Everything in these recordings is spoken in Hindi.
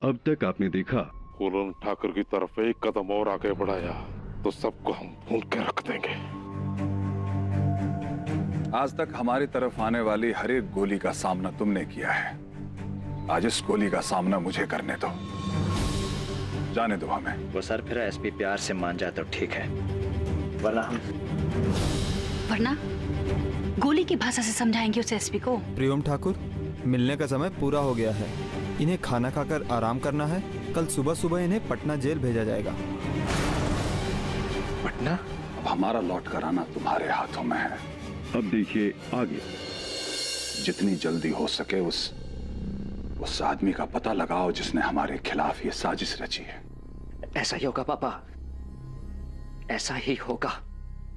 अब तक आपने देखा, फूलन ठाकुर की तरफ एक कदम और आगे बढ़ाया तो सबको हम भून के रख देंगे। आज तक हमारी तरफ आने वाली हर एक गोली का सामना तुमने किया है, आज इस गोली का सामना मुझे करने दो। जाने दो हमें। वो सर फिर एसपी प्यार से मान जाए तो ठीक है, वरना गोली की भाषा से समझाएंगे उसे एसपी को। प्रियम ठाकुर, मिलने का समय पूरा हो गया है। इन्हें खाना खाकर आराम करना है। कल सुबह सुबह इन्हें पटना जेल भेजा जाएगा। पटना? अब हमारा लौट कर आना तुम्हारे हाथों में है। अब देखिए आगे। जितनी जल्दी हो सके उस आदमी का पता लगाओ जिसने हमारे खिलाफ ये साजिश रची है। ऐसा ही होगा पापा, ऐसा ही होगा।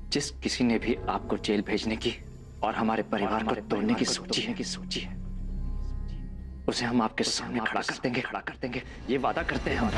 जिस किसी ने भी आपको जेल भेजने की और हमारे परिवार को तोड़ने की सोची है, उसे हम आपके सामने खड़ा कर देंगे। ये वादा करते हैं।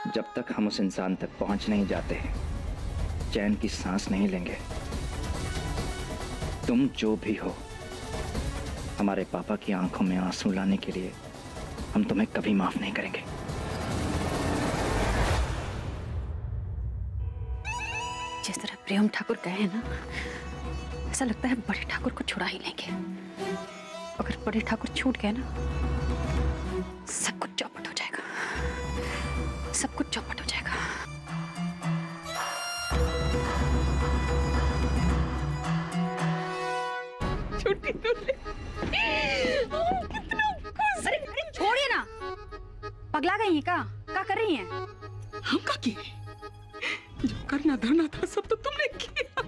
जब तक हम उस इंसान तक पहुंच नहीं जाते, चैन की सांस नहीं लेंगे। तुम जो भी हो, हमारे पापा की आंखों में आंसू लाने के लिए हम तुम्हें कभी माफ नहीं करेंगे। जिस तरह प्रियम ठाकुर गए हैं ना, ऐसा लगता है बड़े ठाकुर को छुड़ा ही लेंगे। अगर बड़े ठाकुर छूट गए ना, सब कुछ चौपट हो जाएगा, सब कुछ चौपट हो जाएगा। छोटी कितना खुश। अरे छोड़िए ना, पगला गई हैं क्या कर रही हैं? हम का किए? जो करना धरना था सब तो तुमने किया।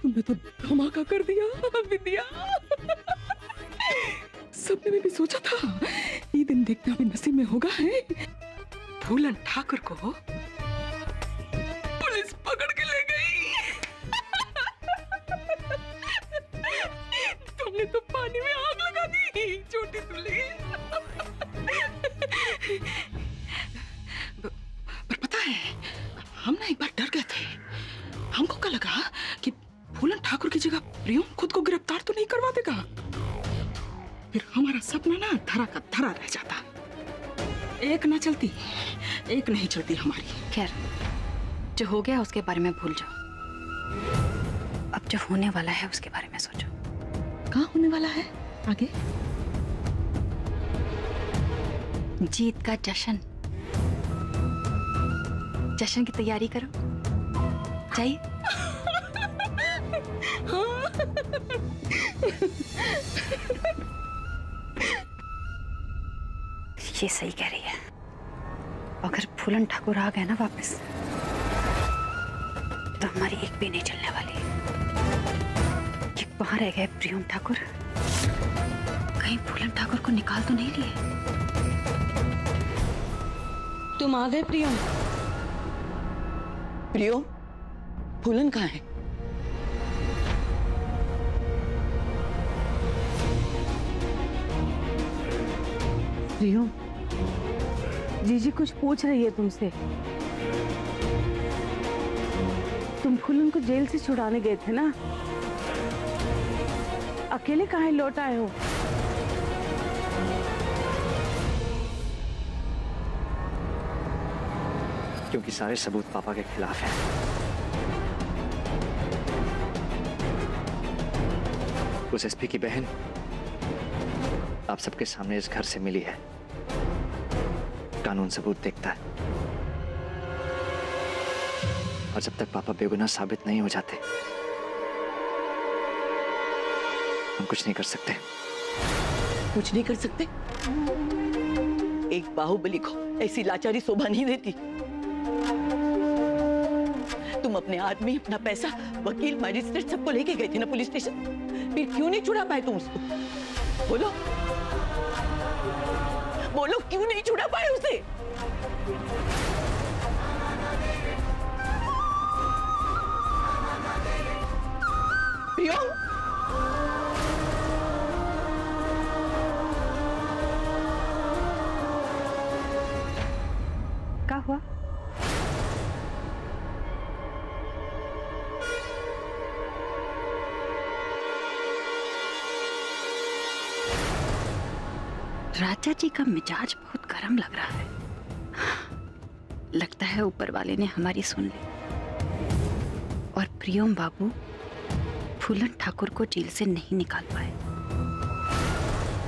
तुमने तो धमाका कर दिया विद्या। सपने में भी सोचा था ये दिन देखना भी नसीब में होगा है। फूलन ठाकुर को पुलिस पकड़ के ले गई। तुमने तो पानी में आग लगा दी छोटी तुली। पर पता है, हम ना एक बार डर गए थे। हमको क्या लगा कि फूलन ठाकुर की जगह प्रियम खुद को गिरफ्तार तो नहीं करवा देगा। फिर हमारा सपना ना धरा का धरा रह जाता। एक ना चलती, एक नहीं चलती हमारी। खैर, जो हो गया उसके बारे में भूल जाओ। अब जो होने वाला है उसके बारे में सोचो। कहाँ होने वाला है आगे? जीत का जश्न। जश्न की तैयारी करो, चाहिए? ये सही कह रही है। अगर फूलन ठाकुर आ गए ना वापस, तो हमारी एक भी नहीं चलने वाली। कि वहां रह गए प्रियम ठाकुर, कहीं फूलन ठाकुर को निकाल तो नहीं लिए? तुम आ गए प्रियम? प्रियम, फूलन कहाँ है? प्रियम, जीजी कुछ पूछ रही है तुमसे। तुम फूलन को जेल से छुड़ाने गए थे ना, अकेले काहे लौट आए हो? क्योंकि सारे सबूत पापा के खिलाफ हैं। उस एसपी की बहन आप सबके सामने इस घर से मिली है। कानून सबूत देखता है, और जब तक पापा बेगुनाह साबित नहीं हो जाते हम कुछ नहीं कर सकते। कुछ नहीं कर सकते? एक बाहुबली को ऐसी लाचारी शोभा नहीं देती। तुम अपने आदमी, अपना पैसा, वकील, मजिस्ट्रेट सबको लेके गए थे ना पुलिस स्टेशन, फिर क्यों नहीं छुड़ा पाए तुम उसको? बोलो बोलो, क्यों नहीं छुड़ा पाए उसे? प्रियम, क्या हुआ? राजा जी का मिजाज बहुत गर्म लग रहा है। लगता है ऊपर वाले ने हमारी सुन ली और प्रियम बाबू फूलन ठाकुर को जेल से नहीं निकाल पाए।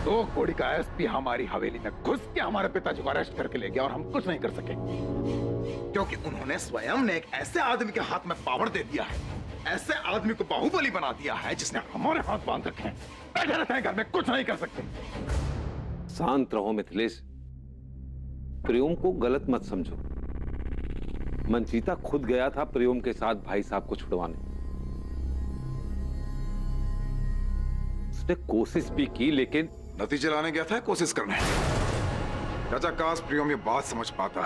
दो कोड़ी का एसपी हमारी हवेली में घुस के हमारे पिताजी को अरेस्ट करके ले गया और हम कुछ नहीं कर सके, क्योंकि उन्होंने स्वयं ने एक ऐसे आदमी के हाथ में पावर दे दिया है, ऐसे आदमी को बाहुबली बना दिया है जिसने हमारे हाथ बांध रखे हैं। बैठे रहते हैं घर में, कुछ नहीं कर सकते। शांत रहो मिथिलेश, प्रियम को गलत मत समझो। मंजीता खुद गया था प्रियम के साथ भाई साहब को छुड़वाने। उसने कोशिश भी की लेकिन नतीजे लाने गया था, कोशिश करने। राजा काश प्रियम ये बात समझ पाता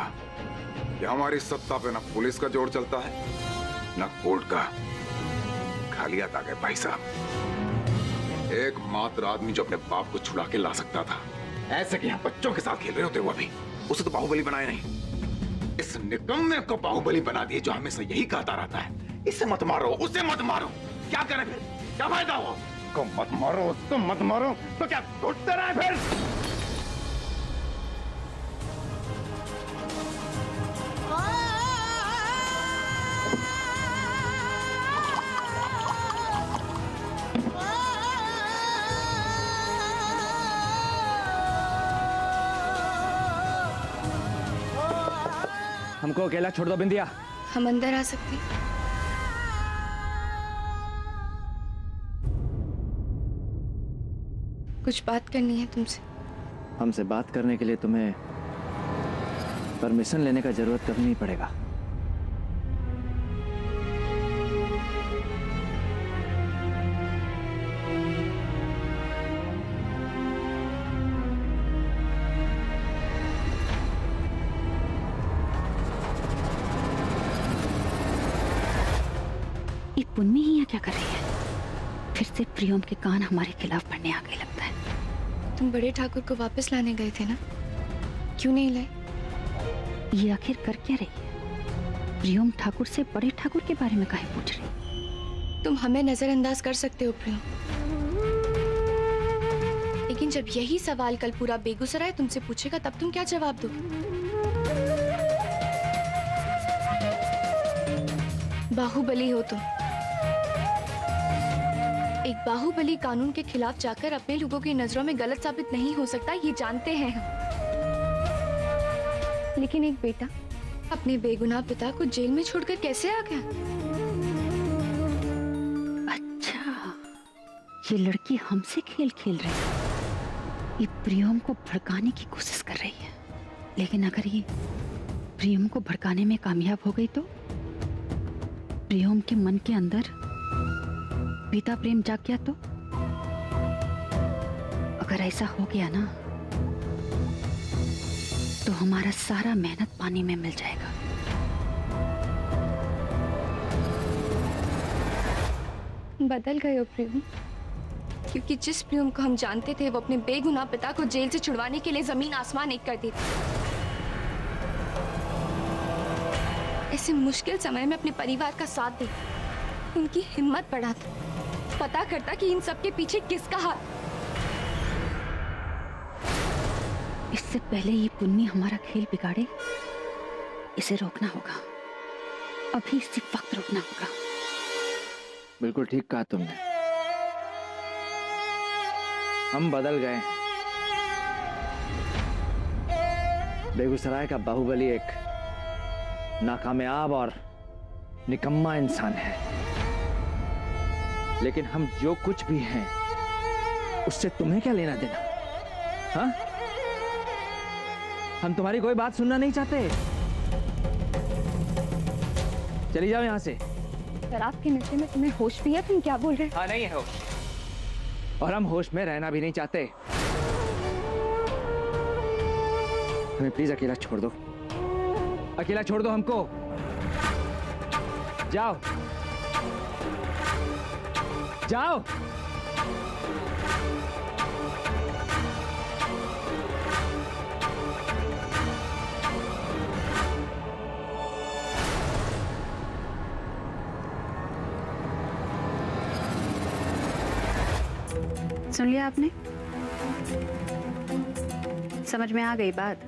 कि हमारी सत्ता पे ना पुलिस का जोर चलता है ना कोर्ट का। खाली हाथ आ गए भाई साहब। एकमात्र आदमी जो अपने बाप को छुड़ा के ला सकता था, ऐसे कि यहाँ बच्चों के साथ खेल रहे होते हुए भी, उसे तो बाहुबली बनाया नहीं। इस निकम्मे को बाहुबली बना दिए जो हमेशा यही कहता रहता है, इसे मत मारो, उसे मत मारो। क्या करें फिर? क्या फायदा हुआ? को मत मारो, उसको मत मारो, तो क्या घुटते रहे फिर? हमको अकेला छोड़ दो बिंदिया। हम अंदर आ सकते हैं? कुछ बात करनी है तुमसे। हमसे बात करने के लिए तुम्हें परमिशन लेने का जरूरत कभी नहीं पड़ेगा। ये पुन्नी ही यहाँ क्या कर रही है? फिर से प्रियम के कान हमारे खिलाफ पड़ने आ गए लगता है। तुम बड़े ठाकुर को वापस लाने गए थे ना, क्यों नहीं लाए? ये आखिर कर क्या रही है? प्रियम ठाकुर से बड़े ठाकुर के बारे में काहे पूछ रही? तुम हमें नजरअंदाज कर सकते हो प्रियम, लेकिन जब यही सवाल कल पूरा बेगूसराय तुमसे पूछेगा तब तुम क्या जवाब दोगे? बाहुबली हो तुम। एक बाहुबली कानून के खिलाफ जाकर अपने लोगों की नजरों में गलत साबित नहीं हो सकता, ये जानते हैं हम। लेकिन एक बेटा अपने बेगुनाह पिता को जेल में छोड़कर कैसे आ गया? अच्छा, ये लड़की हमसे खेल खेल रही है। ये प्रियम को भड़काने की कोशिश कर रही है, लेकिन अगर ये प्रियम को भड़काने में कामयाब हो गई तो प्रियम के मन के अंदर पिता प्रेम जाग गया तो? अगर ऐसा हो गया ना तो हमारा सारा मेहनत पानी में मिल जाएगा। बदल गए हो प्रियम, क्योंकि जिस प्रियम को हम जानते थे वो अपने बेगुनाह पिता को जेल से छुड़वाने के लिए जमीन आसमान एक कर देती। ऐसे मुश्किल समय में अपने परिवार का साथ दे, उनकी हिम्मत बढ़ाता, पता करता कि इन सब के पीछे किसका हाथ। इससे पहले ये पुन्नी हमारा खेल बिगाड़े, इसे रोकना होगा, अभी इसी वक्त रोकना होगा। बिल्कुल ठीक कहा तुमने। हम बदल गए। बेगूसराय का बाहुबली एक नाकामयाब और निकम्मा इंसान है, लेकिन हम जो कुछ भी हैं उससे तुम्हें क्या लेना देना? हाँ? हम तुम्हारी कोई बात सुनना नहीं चाहते। चली जाओ यहां से। सर आपके नशे में तुम्हें होश भी है? तुम क्या बोल रहे हो? हाँ, नहीं है होश, और हम होश में रहना भी नहीं चाहते। हमें प्लीज अकेला छोड़ दो, अकेला छोड़ दो हमको। जाओ जाओ। सुन लिया आपने? समझ में आ गई बात?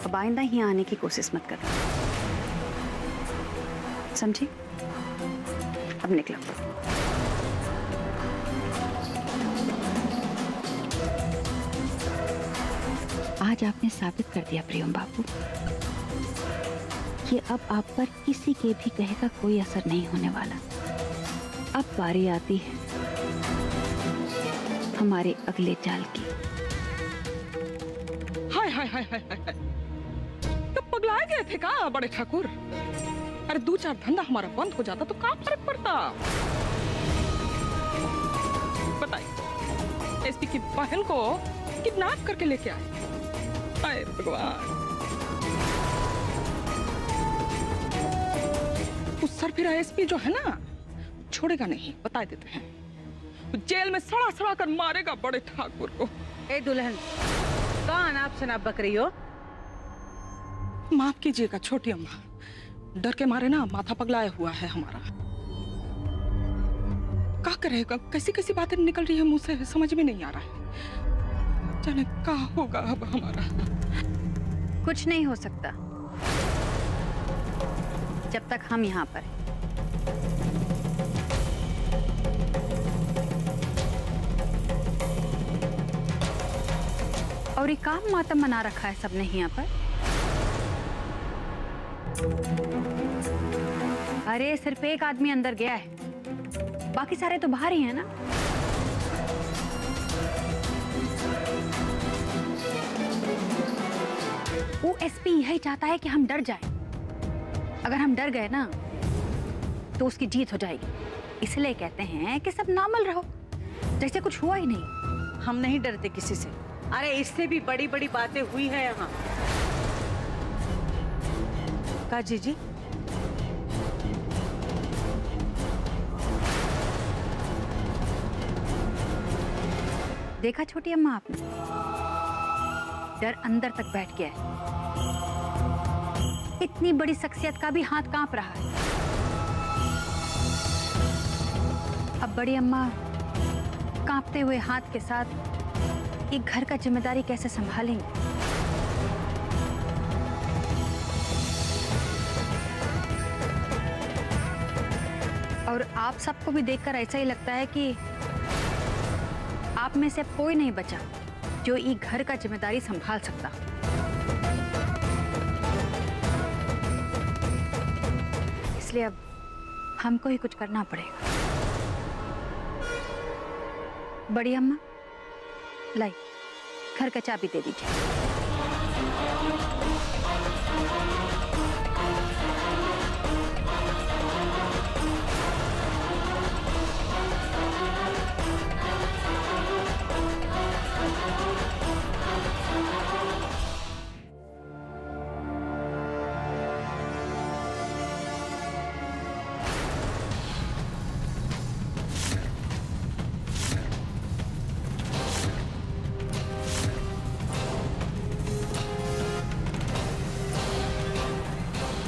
अब आइंदा ही आने की कोशिश मत करना, समझी? अब निकलो। आज आपने साबित कर दिया प्रियम बाबू कि अब आप पर किसी के भी कहे का कोई असर नहीं होने वाला। अब बारी आती है हमारे अगले चाल की। हाय हाय हाय हाय हाय। तो पगलाए गए थे का बड़े ठाकुर? अरे दो चार धंधा हमारा बंद हो जाता तो क्या फर्क पड़ता? बताइए, एसपी की बहन को किडनैप करके लेके आए। हाय भगवान। उस सरफिरा एसपी जो है ना, छोड़ेगा नहीं, बता देते हैं। जेल में सड़ा सड़ा कर मारेगा बड़े ठाकुर को। ए दुल्हन, कौन आप शनाब बक रही हो? माफ कीजिएगा छोटी अम्मा, डर के मारे ना माथा पगलाया हुआ है हमारा। क्या करेगा? कैसी कैसी बातें निकल रही है मुंह से, समझ में नहीं आ रहा है। जाने क्या होगा अब हमारा। कुछ नहीं हो सकता जब तक हम यहाँ पर हैं। और ये काम मातम मना रखा है सबने यहाँ पर। अरे सिर्फ एक आदमी अंदर गया है, बाकी सारे तो बाहर ही हैं ना। वो एसपी यही चाहता है कि हम डर जाएं। अगर हम डर गए ना तो उसकी जीत हो जाएगी। इसलिए कहते हैं कि सब नॉर्मल रहो, जैसे कुछ हुआ ही नहीं। हम नहीं डरते किसी से। अरे इससे भी बड़ी बड़ी बातें हुई है यहाँ। का जीजी? देखा छोटी अम्मा आपने, डर अंदर तक बैठ गया है। इतनी बड़ी शख्सियत का भी हाथ कांप रहा है। अब बड़ी अम्मा कांपते हुए हाथ के साथ एक घर का जिम्मेदारी कैसे संभालेंगे? और आप सबको भी देखकर ऐसा ही लगता है कि आप में से कोई नहीं बचा जो ये घर का जिम्मेदारी संभाल सकता। इसलिए अब हमको ही कुछ करना पड़ेगा। बड़ी अम्मा, लाई घर का चाबी दे दीजिए।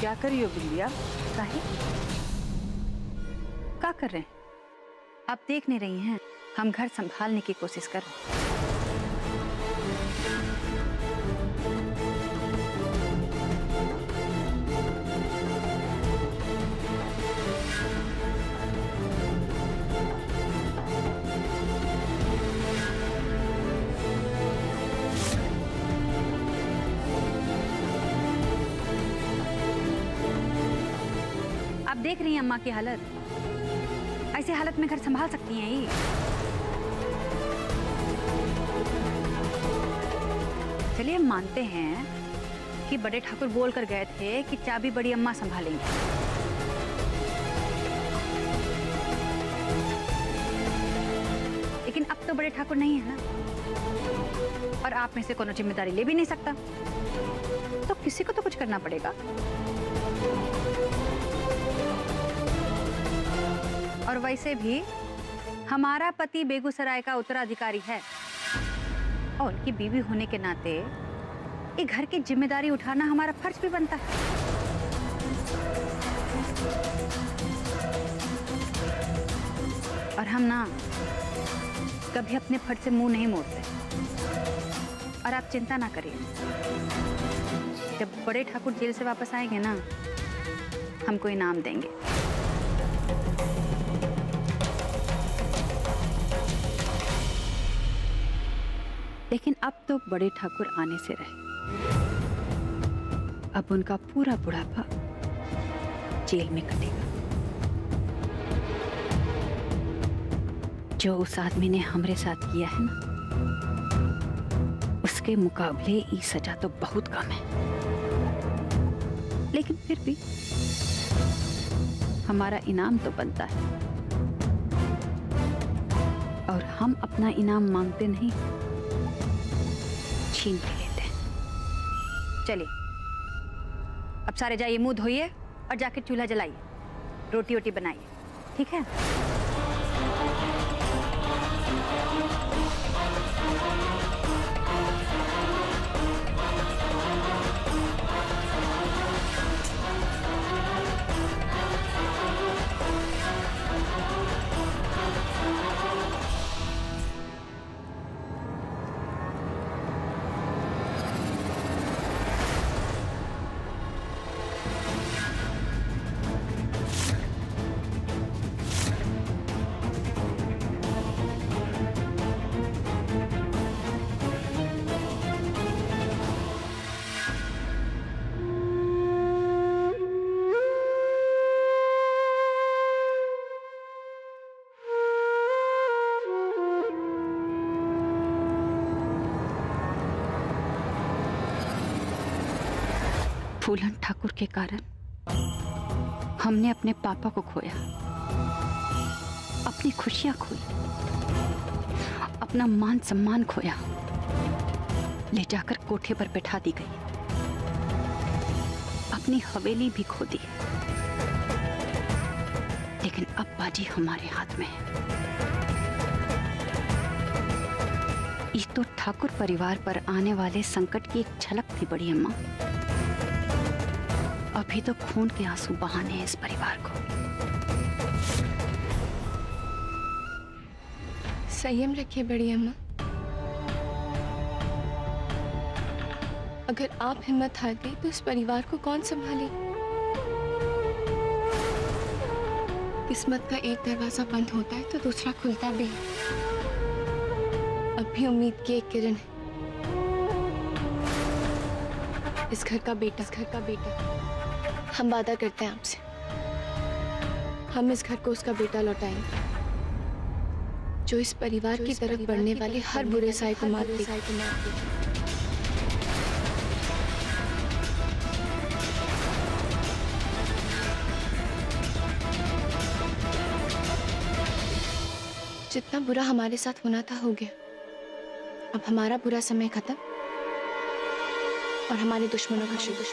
क्या करियो बिल्लिया? साहिब, क्या कर रहे हैं? आप देख नहीं रही हैं, हम घर संभालने की कोशिश कर रहे हैं। देख रही हैं अम्मा की हालत। ऐसी हालत में घर संभाल सकती हैं ये? चलिए हम मानते हैं कि बड़े ठाकुर बोल कर गए थे कि चाबी बड़ी अम्मा संभालेंगी। लेकिन अब तो बड़े ठाकुर नहीं है ना, और आप में से कोनो जिम्मेदारी ले भी नहीं सकता, तो किसी को तो कुछ करना पड़ेगा। और वैसे भी हमारा पति बेगूसराय का उत्तराधिकारी है और उनकी बीवी होने के नाते ये घर की जिम्मेदारी उठाना हमारा फर्ज भी बनता है। और हम ना कभी अपने फर्ज से मुंह नहीं मोड़ते। और आप चिंता ना करिए, जब बड़े ठाकुर जेल से वापस आएंगे ना, हमको इनाम देंगे। लेकिन अब तो बड़े ठाकुर आने से रहे। अब उनका पूरा बुढ़ापा जेल में कटेगा। जो उस आदमी ने हमरे साथ किया है ना, उसके मुकाबले ये सजा तो बहुत कम है। लेकिन फिर भी हमारा इनाम तो बनता है, और हम अपना इनाम मांगते नहीं, छीन के लेते हैं। चलिए अब सारे जाइए, मुंह धोइए और जाके चूल्हा जलाइए, रोटी वोटी बनाइए, ठीक है? फूलन ठाकुर के कारण हमने अपने पापा को खोया, अपनी खुशियां खोई, अपना मान सम्मान खोया, ले जाकर कोठे पर बैठा दी गई, अपनी हवेली भी खो दी। लेकिन अब बाजी हमारे हाथ में है। ये तो ठाकुर परिवार पर आने वाले संकट की एक झलक थी बड़ी अम्मा। अभी तो खून के आंसू बहाने हैं इस परिवार को। संयम रखिए बड़ी अम्मा। अगर आप हिम्मत हार गई तो इस परिवार को कौन संभाले? किस्मत का एक दरवाजा बंद होता है तो दूसरा खुलता भी है। अब भी उम्मीद की एक किरण है। इस घर का बेटा, हम वादा करते हैं आपसे, हम इस घर को उसका बेटा लौटाएंगे, जो इस परिवार की तरफ बढ़ने वाले हर बुरे साए को मार देगा। जितना बुरा हमारे साथ होना था हो गया। अब हमारा बुरा समय खत्म और हमारे दुश्मनों का शुरू।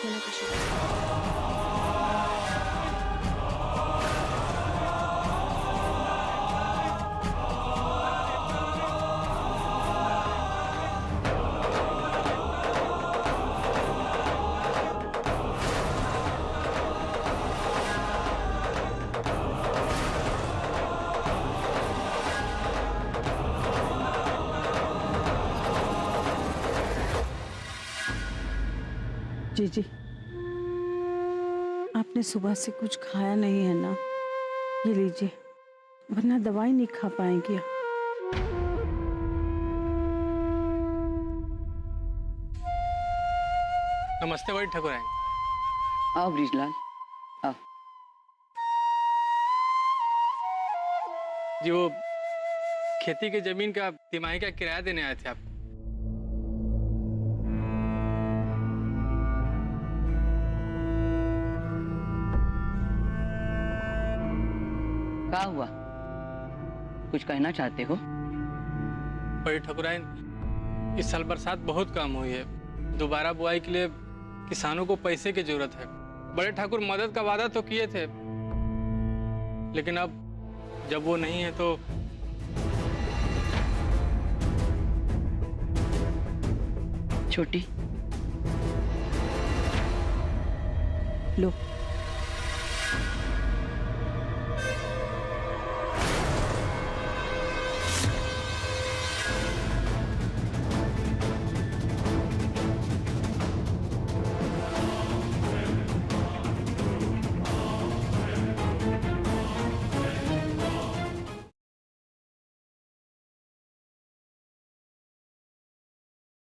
जी, आपने सुबह से कुछ खाया नहीं है ना? ये लीजिए, वरना दवाई नहीं खा पाएंगी आप। नमस्ते बड़ी ठाकुर। आओ ब्रिजलाल, आओ। जी वो खेती की जमीन का तिमाही का किराया देने आए थे आप। क्या हुआ, कुछ कहना चाहते हो? बड़ी ठकुराइन, इस साल बरसात बहुत कम हुई है। दोबारा बुआई के लिए किसानों को पैसे की जरूरत है। बड़े ठाकुर मदद का वादा तो किए थे, लेकिन अब जब वो नहीं है तो छोटी, लो